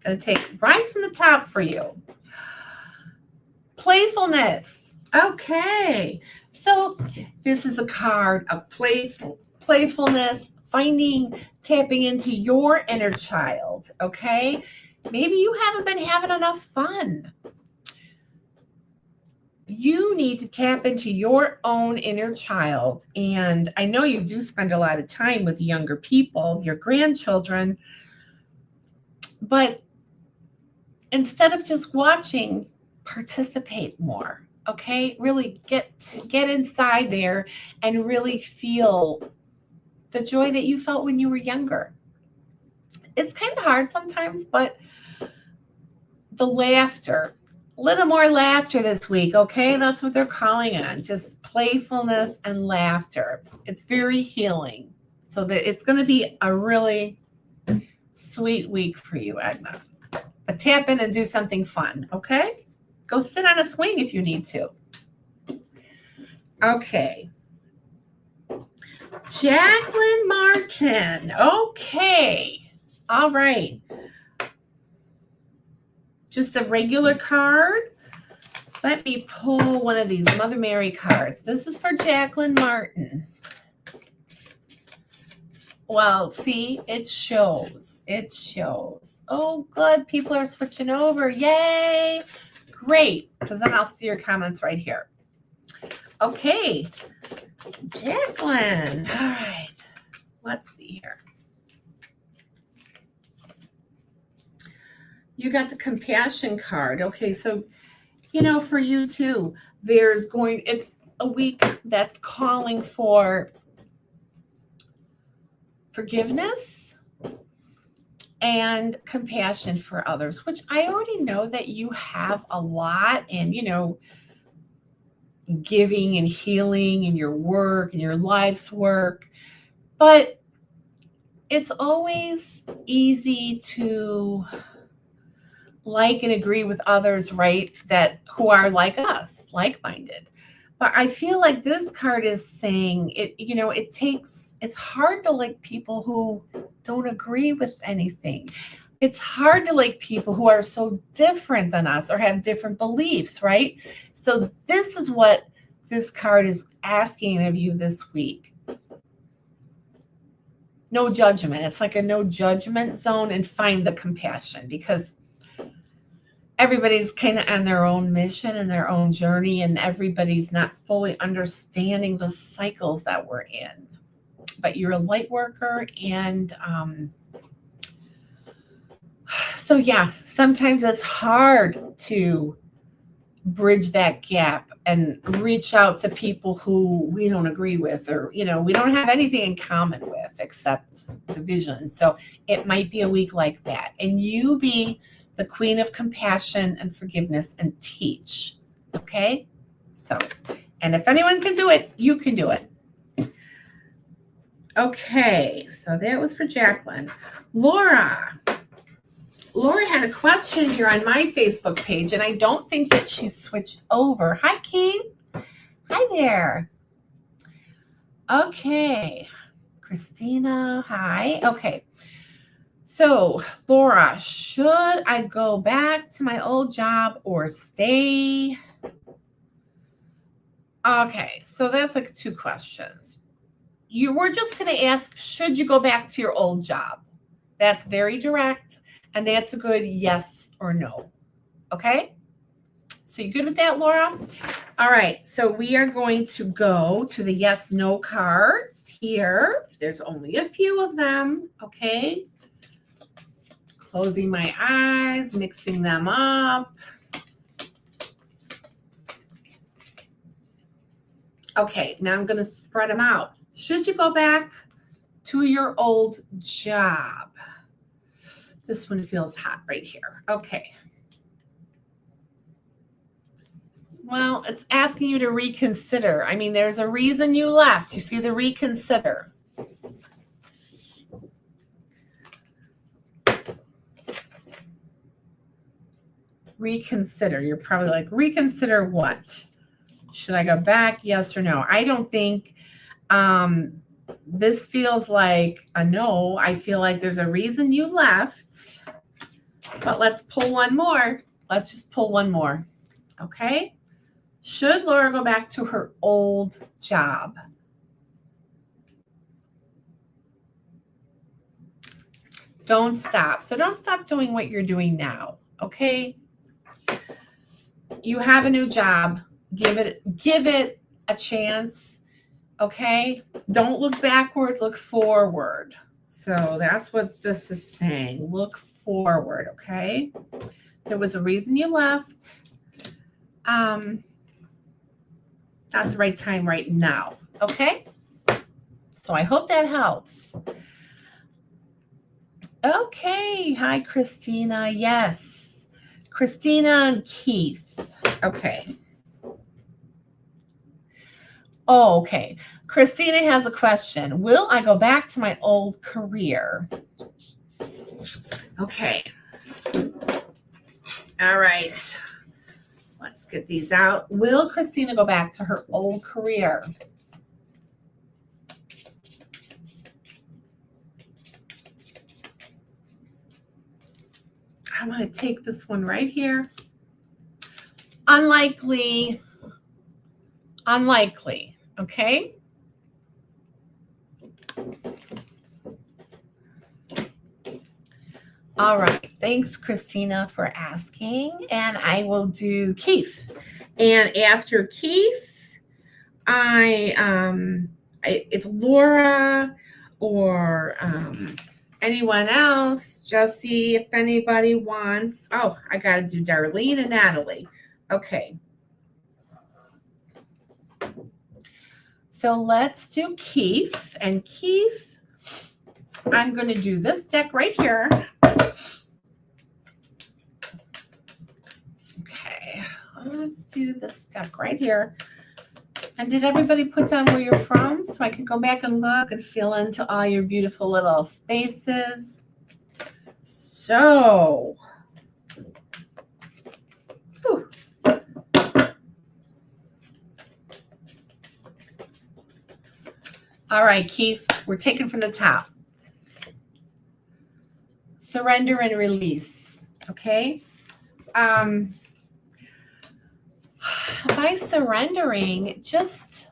Going to take right from the top for you. Playfulness. Okay. So this is a card of playfulness, tapping into your inner child. Okay. Maybe you haven't been having enough fun. You need to tap into your own inner child. And I know you do spend a lot of time with younger people, your grandchildren, but instead of just watching, participate more. Okay, really get inside there and really feel the joy that you felt when you were younger. It's kind of hard sometimes, but the laughter, a little more laughter this week, okay? That's what they're calling on, just playfulness and laughter. It's very healing. So that it's going to be a really sweet week for you, Egna. But tap in and do something fun, okay? Go sit on a swing if you need to. Okay. Jacqueline Martin. Okay. All right. Just a regular card. Let me pull one of these Mother Mary cards. This is for Jacqueline Martin. Well, see, it shows. It shows. Oh, good. People are switching over. Yay. Great. Because then I'll see your comments right here. Okay. Jacqueline. All right. Let's see here. You got the compassion card. Okay, so, for you too, it's a week that's calling for forgiveness and compassion for others, which I already know that you have a lot in, giving and healing in your work and your life's work. But it's always easy to like and agree with others, right? Who are like us, like-minded. But I feel like this card is saying it's hard to like people who don't agree with anything. It's hard to like people who are so different than us or have different beliefs, right? So this is what this card is asking of you this week. No judgment. It's like a no judgment zone, and find the compassion, because everybody's kind of on their own mission and their own journey, and everybody's not fully understanding the cycles that we're in. but you're a light worker. And so, yeah, sometimes it's hard to bridge that gap and reach out to people who we don't agree with, or we don't have anything in common with except the vision. So it might be a week like that, and you be the queen of compassion and forgiveness and teach. Okay, so, and if anyone can do it, you can do it. Okay, so that was for Jacqueline. Laura had a question here on my Facebook page, and I don't think that she switched over. Hi, King. Hi there. Okay. Christina, hi. Okay. So, Laura, should I go back to my old job or stay? Okay, so that's like two questions. You were just going to ask, should you go back to your old job? That's very direct. And that's a good yes or no. Okay? So you good with that, Laura? All right. So we are going to go to the yes, no cards here. There's only a few of them. Okay. Closing my eyes, mixing them up. Okay. Now I'm going to spread them out. Should you go back to your old job? This one feels hot right here. Okay. Well, it's asking you to reconsider. I mean, there's a reason you left. You see the reconsider. Reconsider. You're probably like, reconsider what? Should I go back? Yes or no? I don't think this feels like a no. I feel like there's a reason you left. But let's pull one more. Let's just pull one more. Okay? Should Laura go back to her old job? Don't stop. So don't stop doing what you're doing now. Okay? You have a new job. Give it a chance. Okay? Don't look backward, look forward. So that's what this is saying. Look forward, okay? There was a reason you left. Not the right time right now, okay? So I hope that helps. Okay, hi, Christina. Yes, Christina and Keith. Okay. Oh, okay. Christina has a question. Will I go back to my old career? Okay. All right. Let's get these out. Will Christina go back to her old career? I'm going to take this one right here. Unlikely. Unlikely. Okay. All right. Thanks, Christina, for asking. And I will do Keith. And after Keith, if Laura or anyone else, Jesse, if anybody wants. Oh, I got to do Darlene and Natalie. Okay. So let's do Keith. And Keith, I'm going to do this deck right here. Okay. Let's do this deck right here. And did everybody put down where you're from so I can go back and look and feel into all your beautiful little spaces? So, whew. All right, Keith, we're taking from the top. Surrender and release, okay? By surrendering, just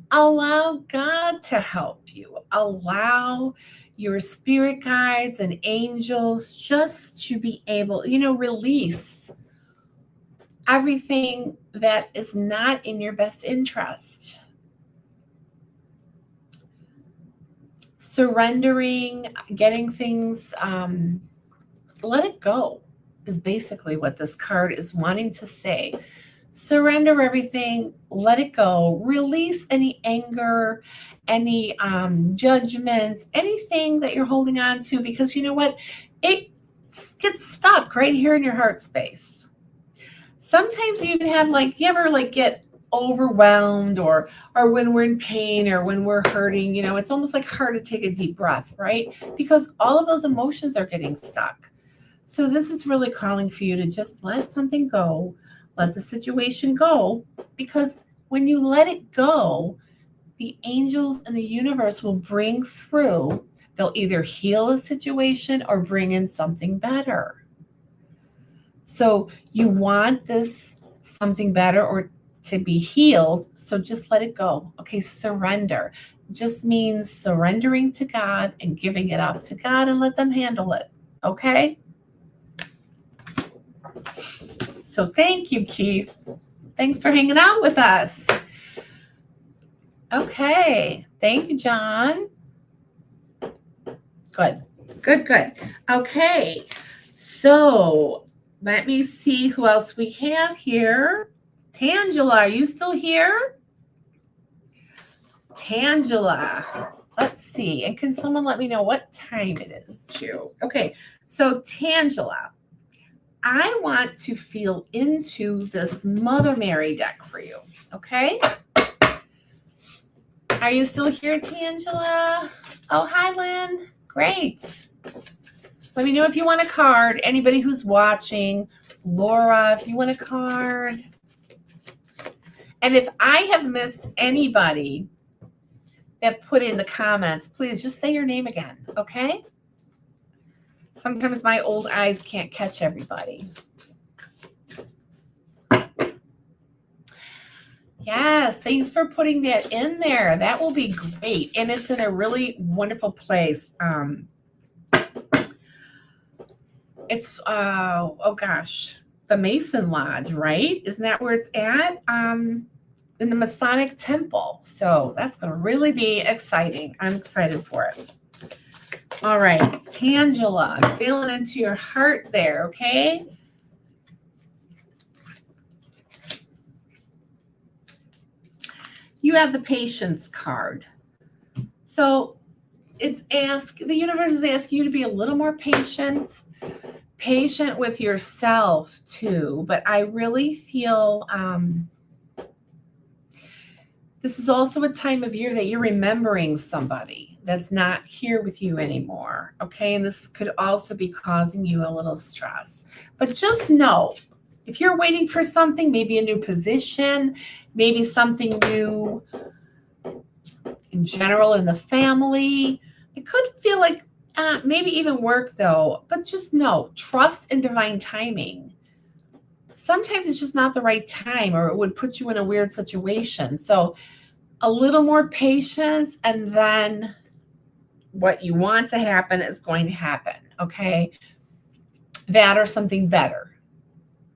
allow God to help you. Allow your spirit guides and angels just to be able, release everything that is not in your best interest. surrendering, getting things, let it go is basically what this card is wanting to say. Surrender everything, let it go, release any anger, any judgment, anything that you're holding on to, because you know what? It gets stuck right here in your heart space. Sometimes you even have you ever get overwhelmed or when we're in pain or when we're hurting, it's almost hard to take a deep breath, right? Because all of those emotions are getting stuck. So this is really calling for you to just let something go, let the situation go, because when you let it go, the angels and the universe will bring through. They'll either heal a situation or bring in something better. So you want this something better or to be healed, so just let it go. Okay, surrender just means surrendering to God and giving it up to God and let them handle it. Okay? So thank you, Keith. Thanks for hanging out with us. Okay. Thank you, John. Good. Okay. So let me see who else we have here. Tangela, are you still here? Tangela. Let's see. And can someone let me know what time it is, too? Okay. So Tangela, I want to feel into this Mother Mary deck for you, okay? Are you still here, Tangela? Oh, hi, Lynn. Great. Let me know if you want a card. Anybody who's watching, Laura, if you want a card. And if I have missed anybody that put in the comments, please just say your name again, okay? Sometimes my old eyes can't catch everybody. Yes, thanks for putting that in there. That will be great. And it's in a really wonderful place. It's, oh gosh, the Mason Lodge, right? Isn't that where it's at? In the Masonic Temple. So that's going to really be exciting. I'm excited for it. All right, Tangela, I'm feeling into your heart there, okay? You have the Patience card. So the universe is asking you to be a little more patient with yourself too. But I really feel this is also a time of year that you're remembering somebody that's not here with you anymore, okay? And this could also be causing you a little stress. But just know, if you're waiting for something, maybe a new position, maybe something new in general in the family, it could feel like maybe even work though, but just know, trust in divine timing. Sometimes it's just not the right time or it would put you in a weird situation. So a little more patience, and then what you want to happen is going to happen, okay? That or something better,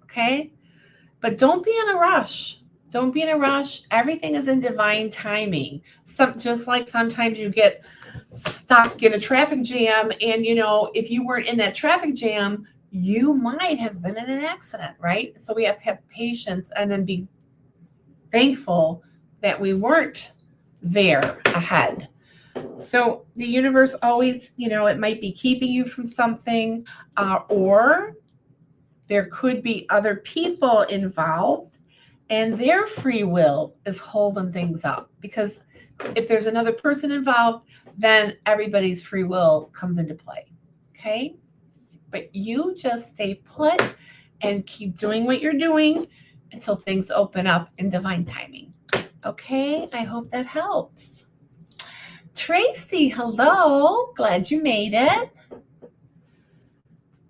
okay? But don't be in a rush. Don't be in a rush. Everything is in divine timing. Just like sometimes you get stuck in a traffic jam, and if you weren't in that traffic jam, you might have been in an accident, right? So we have to have patience and then be thankful that we weren't there ahead. So the universe always, it might be keeping you from something, or there could be other people involved and their free will is holding things up. Because if there's another person involved, then everybody's free will comes into play, okay? But you just stay put and keep doing what you're doing until things open up in divine timing. Okay, I hope that helps. Tracy, hello. Glad you made it.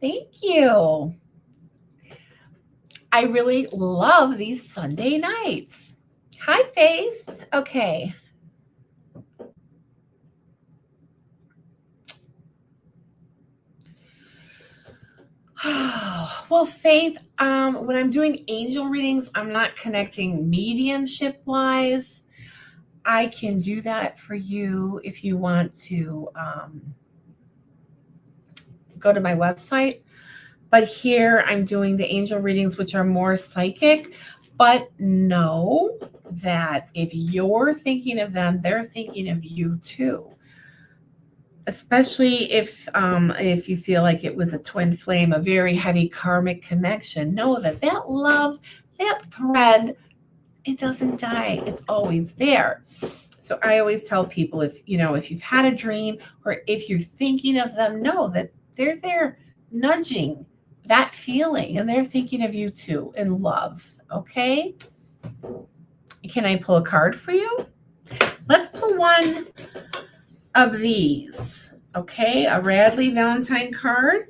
Thank you. I really love these Sunday nights. Hi, Faith. Okay. Well, Faith, when I'm doing angel readings, I'm not connecting mediumship-wise. I can do that for you if you want to go to my website. But here I'm doing the angel readings, which are more psychic. But know that if you're thinking of them, they're thinking of you too. Especially if you feel like it was a twin flame, a very heavy karmic connection. Know that that love, that thread, it doesn't die. It's always there. So I always tell people, if you've had a dream or if you're thinking of them, know that they're there nudging that feeling and they're thinking of you too in love. Okay? Can I pull a card for you? Let's pull one of these. Okay, a Radleigh Valentine card.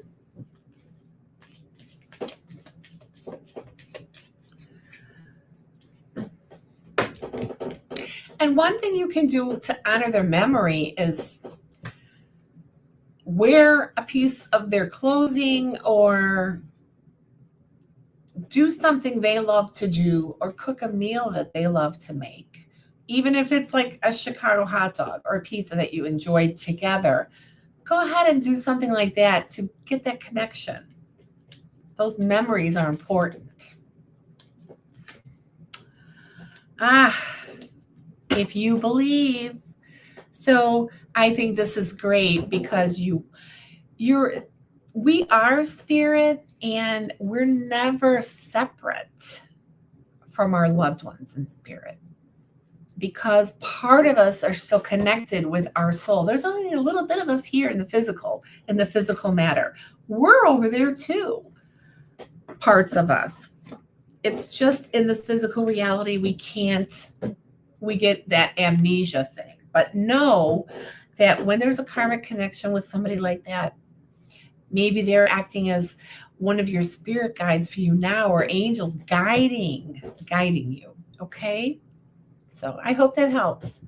And one thing you can do to honor their memory is wear a piece of their clothing or do something they love to do or cook a meal that they love to make. Even if it's like a Chicago hot dog or a pizza that you enjoyed together, go ahead and do something like that to get that connection. Those memories are important. If you believe. So I think this is great because we are spirit and we're never separate from our loved ones in spirit because part of us are still connected with our soul. There's only a little bit of us here in the physical matter. We're over there too, parts of us. It's just in this physical reality we get that amnesia thing. But know that when there's a karmic connection with somebody like that, maybe they're acting as one of your spirit guides for you now or angels guiding you. Okay? So I hope that helps.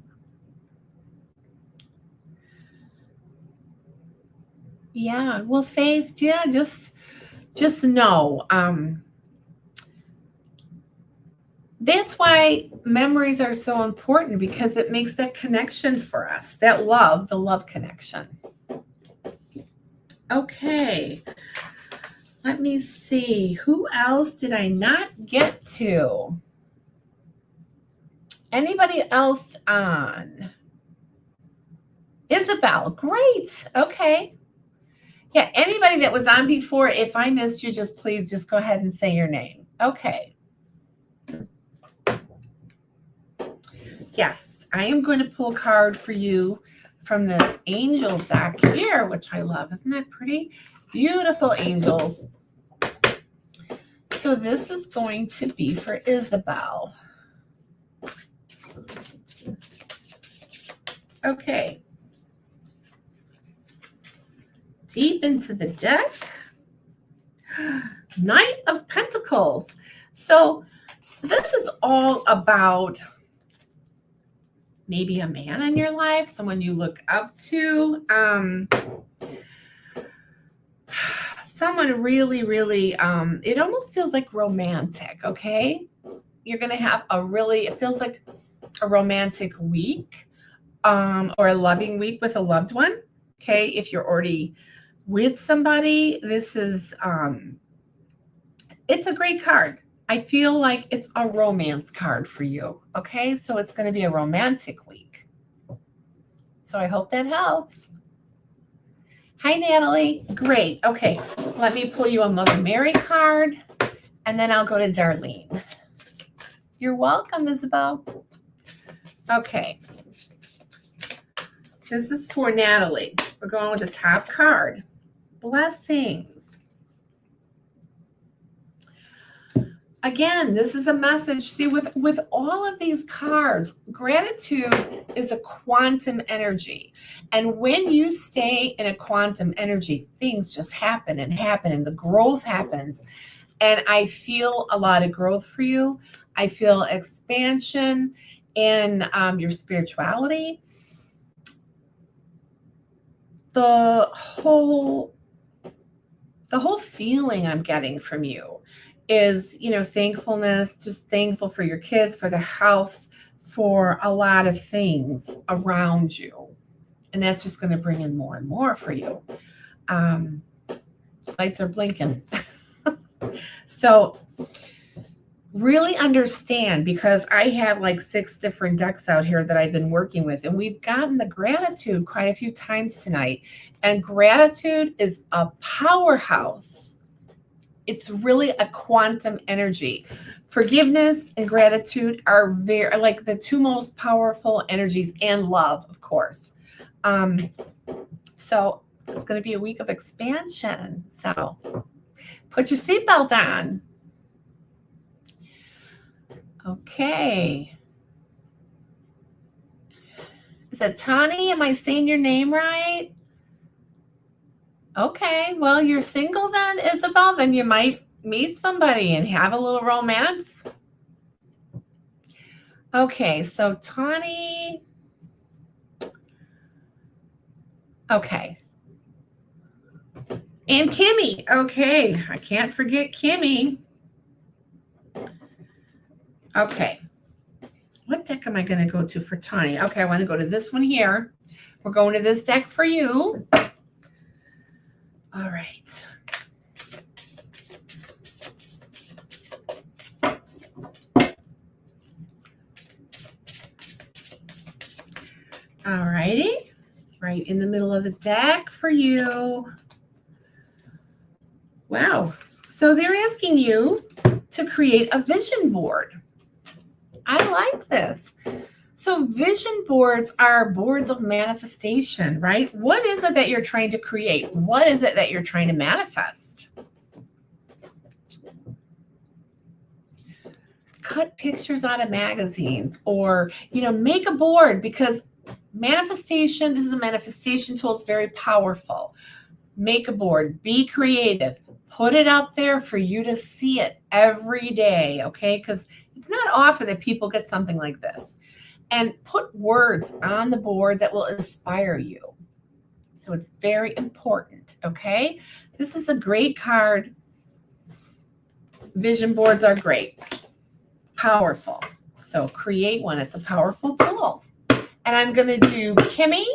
Yeah, well, Faith, yeah, just know. That's why memories are so important because it makes that connection for us, the love connection. Okay, let me see. Who else did I not get to? Anybody else on? Isabel, great. Okay. Yeah, anybody that was on before, if I missed you, please go ahead and say your name. Okay. Yes, I am going to pull a card for you from this angel deck here, which I love. Isn't that pretty? Beautiful angels. So this is going to be for Isabel. Okay. Deep into the deck. Knight of Pentacles. So this is all about maybe a man in your life, someone you look up to, someone really, really, it almost feels like romantic, okay? You're going to have it feels like a romantic week, or a loving week with a loved one, okay? If you're already with somebody, this is, it's a great card. I feel like it's a romance card for you, okay? So it's going to be a romantic week. So I hope that helps. Hi, Natalie. Great. Okay, let me pull you a Mother Mary card, and then I'll go to Darlene. You're welcome, Isabel. Okay. This is for Natalie. We're going with the top card. Blessings. Again, this is a message. See, with all of these cards, gratitude is a quantum energy. And when you stay in a quantum energy, things just happen and the growth happens. And I feel a lot of growth for you. I feel expansion in your spirituality. The whole feeling I'm getting from you is, thankfulness, just thankful for your kids, for their health, for a lot of things around you. And that's just going to bring in more and more for you. Lights are blinking. So really understand, because I have like 6 different decks out here that I've been working with, and we've gotten the gratitude quite a few times tonight. And gratitude is a powerhouse. It's really a quantum energy. Forgiveness and gratitude are very like the 2 most powerful energies, and love, of course. So it's going to be a week of expansion. So put your seatbelt on. Okay. Is it Tani? Am I saying your name right? Okay. Well, you're single then, Isabel. Then you might meet somebody and have a little romance. Okay. So Tani. Okay. And Kimmy. Okay. I can't forget Kimmy. Okay. What deck am I going to go to for Tani? Okay, I want to go to this one here. We're going to this deck for you. All right. All righty. Right in the middle of the deck for you. Wow. So they're asking you to create a vision board. I like this. So vision boards are boards of manifestation, right? What is it that you're trying to create? What is it that you're trying to manifest? Cut pictures out of magazines, or, make a board, because manifestation, this is a manifestation tool. It's very powerful. Make a board, be creative, put it out there for you to see it every day, okay? Because it's not often that people get something like this. And put words on the board that will inspire you. So it's very important, okay? This is a great card. Vision boards are great, powerful. So create one. It's a powerful tool. And I'm going to do Kimmy.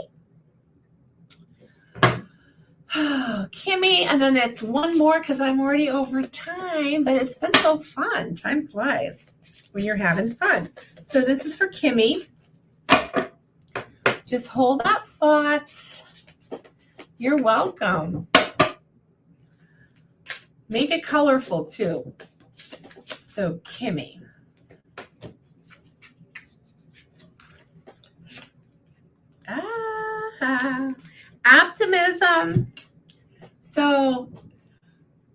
Kimmy, and then it's one more because I'm already over time, but it's been so fun. Time flies when you're having fun. So this is for Kimmy. Just hold that thought. You're welcome. Make it colorful too. So Kimmy. Optimism. So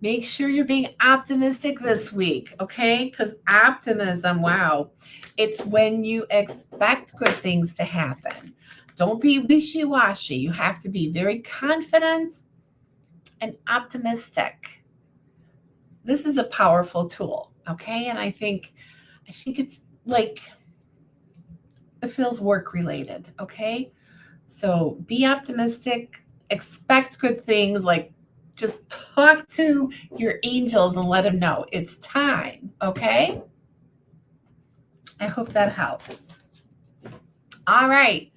make sure you're being optimistic this week, okay? Because optimism, wow, it's when you expect good things to happen. Don't be wishy-washy. You have to be very confident and optimistic. This is a powerful tool, okay? And I think it's like, it feels work-related, okay? So be optimistic, expect good things, like just talk to your angels and let them know it's time, okay? I hope that helps. All right.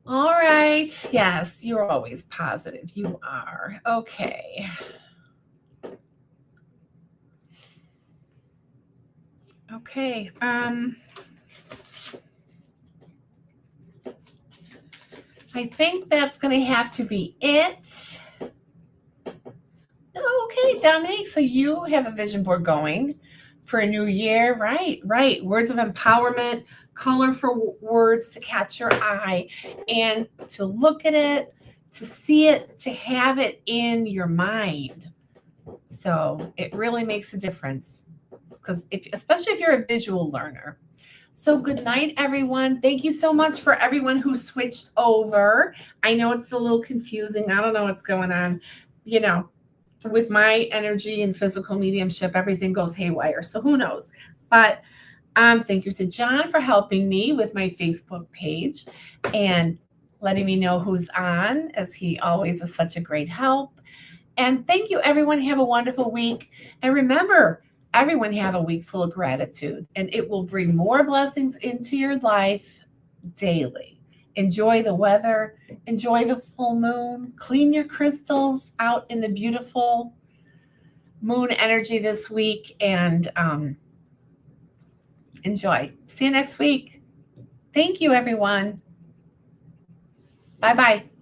All right. Yes, you're always positive. You are. Okay. Okay. I think that's going to have to be it. Okay, Dominique, so you have a vision board going for a new year, right? Right. Words of empowerment, colorful words to catch your eye, and to look at it, to see it, to have it in your mind. So it really makes a difference, because especially if you're a visual learner. So good night, everyone. Thank you so much for everyone who switched over. I know it's a little confusing. I don't know what's going on. With my energy and physical mediumship, everything goes haywire. So who knows? But thank you to John for helping me with my Facebook page and letting me know who's on, as he always is such a great help. And thank you, everyone. Have a wonderful week. And remember, everyone have a week full of gratitude, and it will bring more blessings into your life daily. Enjoy the weather, enjoy the full moon, clean your crystals out in the beautiful moon energy this week, and enjoy. See you next week. Thank you, everyone. Bye-bye.